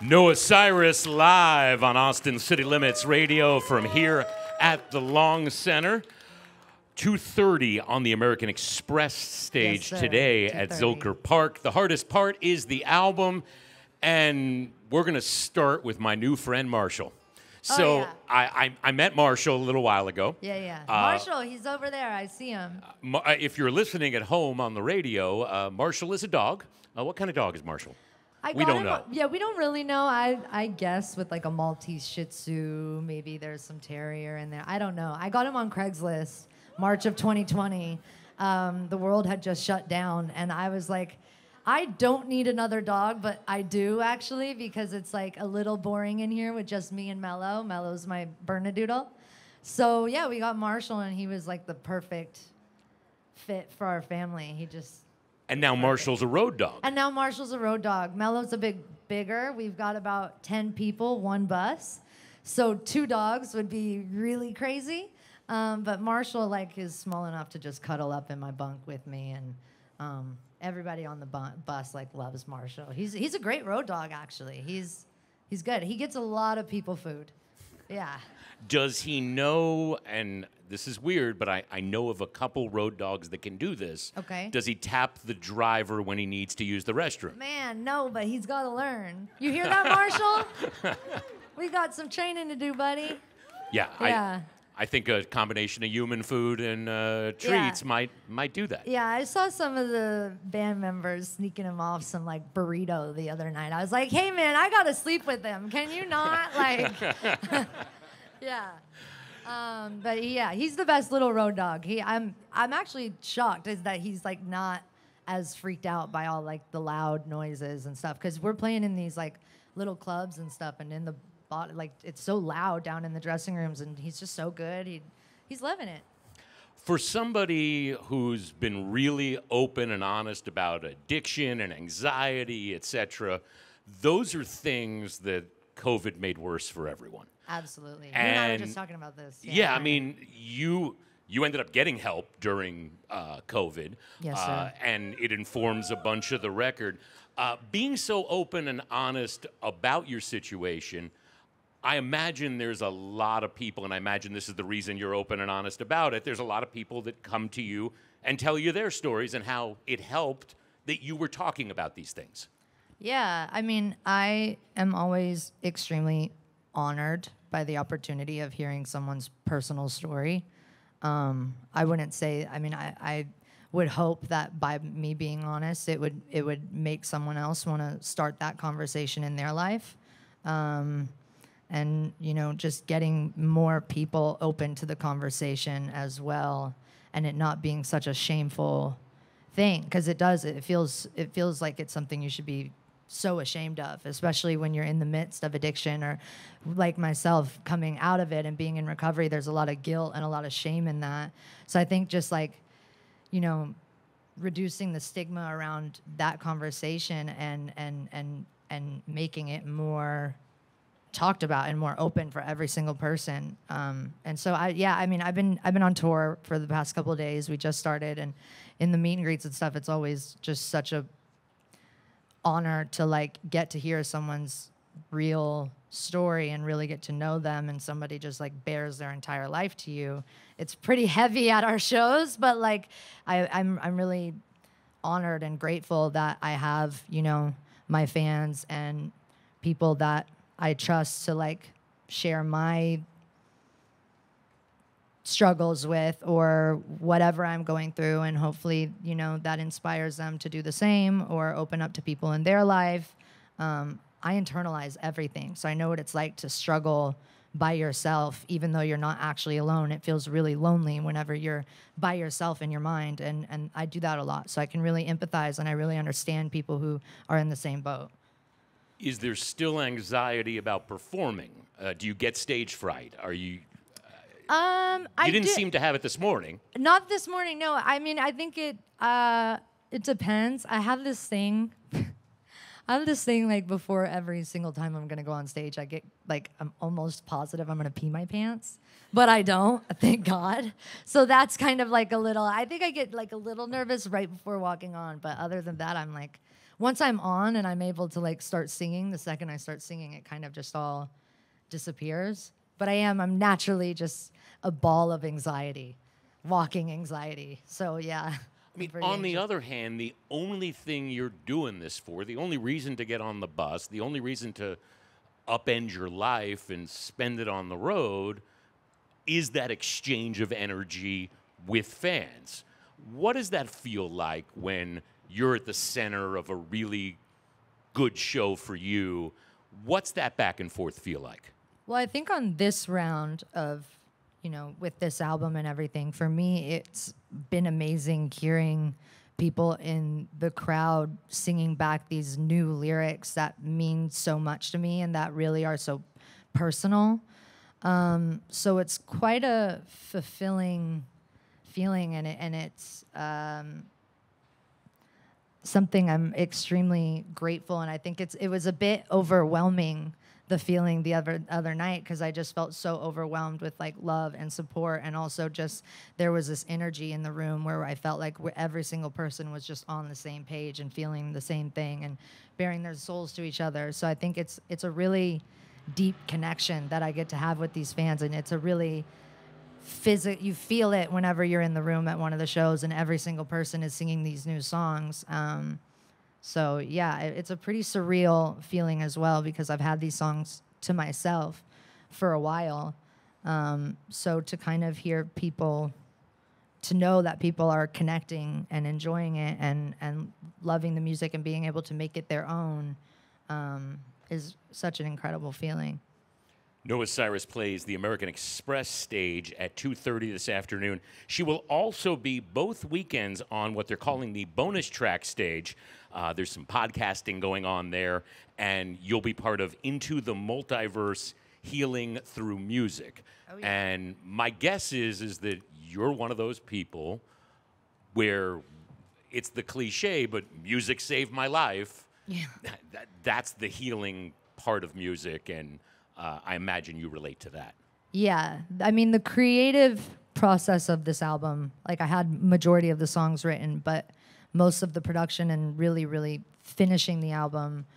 Noah Cyrus live on Austin City Limits Radio from here at the Long Center. 2:30 on the American Express stage today at Zilker Park. The hardest part is the album, and we're going to start with my new friend Marshall. So I met Marshall a little while ago. Marshall, he's over there. I see him. If you're listening at home on the radio, Marshall is a dog. What kind of dog is Marshall? We don't know. Yeah, we don't really know. I guess with like a Maltese Shih Tzu, maybe there's some Terrier in there. I don't know. I got him on Craigslist, March of 2020. The world had just shut down, and I was like, I don't need another dog, but I do actually, because it's like a little boring in here with just me and Mello. Mello's my Bernedoodle. So yeah, we got Marshall, and he was like the perfect fit for our family. And now Marshall's a road dog. And now Marshall's a road dog. Mello's a bit bigger. We've got about 10 people, one bus. So 2 dogs would be really crazy. But Marshall is small enough to just cuddle up in my bunk with me. And everybody on the bus loves Marshall. He's a great road dog, actually. He's good. He gets a lot of people food. Yeah. Does he know, and this is weird, but I know of a couple road dogs that can do this. Okay. Does he tap the driver when he needs to use the restroom? Man, no, but he's got to learn. You hear that, Marshall? We got some training to do, buddy. Yeah. I think a combination of human food and treats might do that. Yeah, I saw some of the band members sneaking him off some burrito the other night. I was like, hey man, I gotta sleep with them. Can you not? Yeah. But yeah, he's the best little road dog. I'm actually shocked is that he's not as freaked out by all the loud noises and stuff, because we're playing in these little clubs and stuff, and in the it's so loud down in the dressing rooms, and he's just so good. He's loving it. For somebody who's been really open and honest about addiction and anxiety, etc., those are things that COVID made worse for everyone. Absolutely. You and and I were just talking about this. Yeah, I mean, you ended up getting help during COVID. Yes, sir. And it informs a bunch of the record. Being so open and honest about your situation, I imagine there's a lot of people, and I imagine this is the reason you're open and honest about it, there's a lot of people that come to you and tell you their stories and how it helped that you were talking about these things. Yeah, I mean, I am always extremely honored by the opportunity of hearing someone's personal story. I wouldn't say, I would hope that by me being honest, it would make someone else want to start that conversation in their life. And, just getting more people open to the conversation as well, and it not being such a shameful thing, because it feels like it's something you should be so ashamed of, especially when you're in the midst of addiction, or like myself coming out of it and being in recovery. There's a lot of guilt and a lot of shame in that. So I think just reducing the stigma around that conversation and making it more talked about and more open for every single person. And so I've been on tour for the past couple of days. We just started, and in the meet and greets and stuff, it's always just such a honor to get to hear someone's real story and really get to know them, and somebody just bears their entire life to you. It's pretty heavy at our shows, but I'm really honored and grateful that I have, my fans and people that I trust to share my struggles with or whatever I'm going through, and hopefully that inspires them to do the same or open up to people in their life. I internalize everything, so I know what it's like to struggle by yourself, even though you're not actually alone. It feels really lonely whenever you're by yourself in your mind, and I do that a lot, so I can really empathize, and I really understand people who are in the same boat. Is there still anxiety about performing? Do you get stage fright? Are you... you didn't seem to have it this morning. Not this morning, no. I mean, I think it depends. I have this thing. Before every single time I'm gonna go on stage, I get I'm almost positive I'm gonna pee my pants, but I don't. Thank God. So that's kind of a little. I think I get a little nervous right before walking on, but other than that, I'm once I'm on and I'm able to like start singing, the second I start singing, it kind of just all disappears. But I'm naturally just a ball of anxiety, walking anxiety. So yeah. I mean, on the other hand, the only thing you're doing this for, the only reason to get on the bus, the only reason to upend your life and spend it on the road is that exchange of energy with fans. What does that feel like when you're at the center of a really good show for you? What's that back and forth feel like? Well, I think on this round of, with this album and everything, for me, it's been amazing hearing people in the crowd singing back these new lyrics that mean so much to me and that really are so personal. So it's quite a fulfilling feeling, and it's something I'm extremely grateful. And I think it was a bit overwhelming, the feeling the other night, because I just felt so overwhelmed with like love and support, and also just there was this energy in the room where I felt like every single person was just on the same page and feeling the same thing and bearing their souls to each other. So I think it's a really deep connection that I get to have with these fans, and it's a really you feel it whenever you're in the room at one of the shows and every single person is singing these new songs. So yeah, it's a pretty surreal feeling as well, because I've had these songs to myself for a while. So to kind of hear people, to know that people are connecting and enjoying it and loving the music and being able to make it their own, is such an incredible feeling. Noah Cyrus plays the American Express stage at 2:30 this afternoon. She will also be both weekends on what they're calling the bonus track stage. There's some podcasting going on there, and you'll be part of Into the Multiverse Healing Through Music. Oh, yeah. And my guess is that you're one of those people where it's the cliche, but music saved my life. Yeah. That's the healing part of music, and I imagine you relate to that. Yeah. I mean, the creative process of this album, like I had majority of the songs written, but most of the production and really, really finishing the album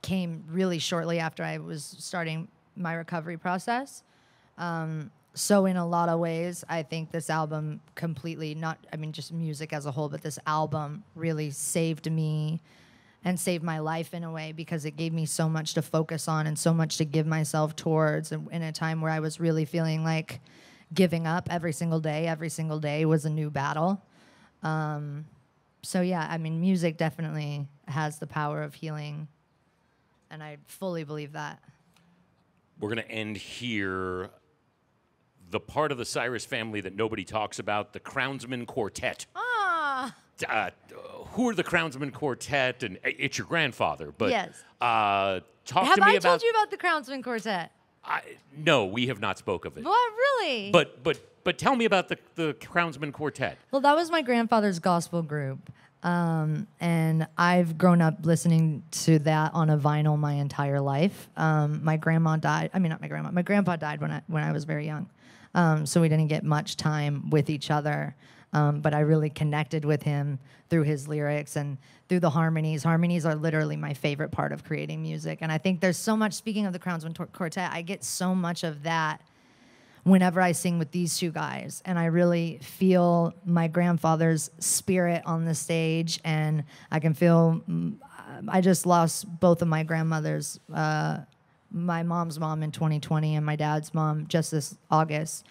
came really shortly after I was starting my recovery process. So in a lot of ways, I think this album completely, just music as a whole, but this album really saved me and saved my life in a way, because it gave me so much to focus on and so much to give myself towards in a time where I was really feeling like giving up every single day was a new battle. So yeah, I mean, music definitely has the power of healing, and I fully believe that. We're going to end here. The part of the Cyrus family that nobody talks about, the Crownsman Quartet. Who are the Crownsman Quartet? And it's your grandfather, but yes. Talk to me about. Have I told you about the Crownsman Quartet? No, we have not spoke of it. What, really? But tell me about the Crownsman Quartet. Well, that was my grandfather's gospel group, and I've grown up listening to that on a vinyl my entire life. My grandma died. I mean, not my grandma. My grandpa died when I was very young, so we didn't get much time with each other. But I really connected with him through his lyrics and through the harmonies. Harmonies are literally my favorite part of creating music. And I think there's so much, speaking of the Crownsman Quartet, I get so much of that whenever I sing with these two guys. And I really feel my grandfather's spirit on the stage. And I can feel, I just lost both of my grandmothers, my mom's mom in 2020 and my dad's mom just this August.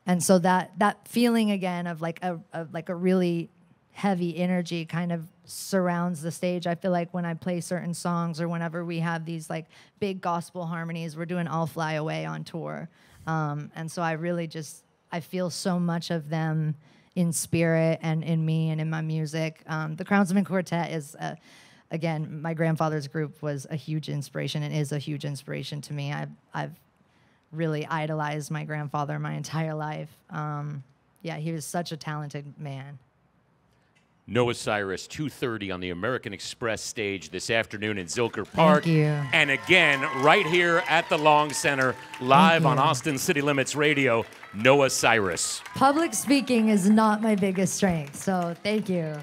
And so that feeling again of like a really heavy energy kind of surrounds the stage. I feel like when I play certain songs or whenever we have these like big gospel harmonies, we're doing I'll Fly Away on tour. And so I feel so much of them in spirit and in me and in my music. The Crownsman Quartet is, again, my grandfather's group was a huge inspiration and is a huge inspiration to me. I've really idolized my grandfather my entire life. Yeah, he was such a talented man. Noah Cyrus, 2:30 on the American Express stage this afternoon in Zilker Park. Thank you. And again, right here at the Long Center, live on Austin City Limits Radio, Noah Cyrus. Public speaking is not my biggest strength, so thank you.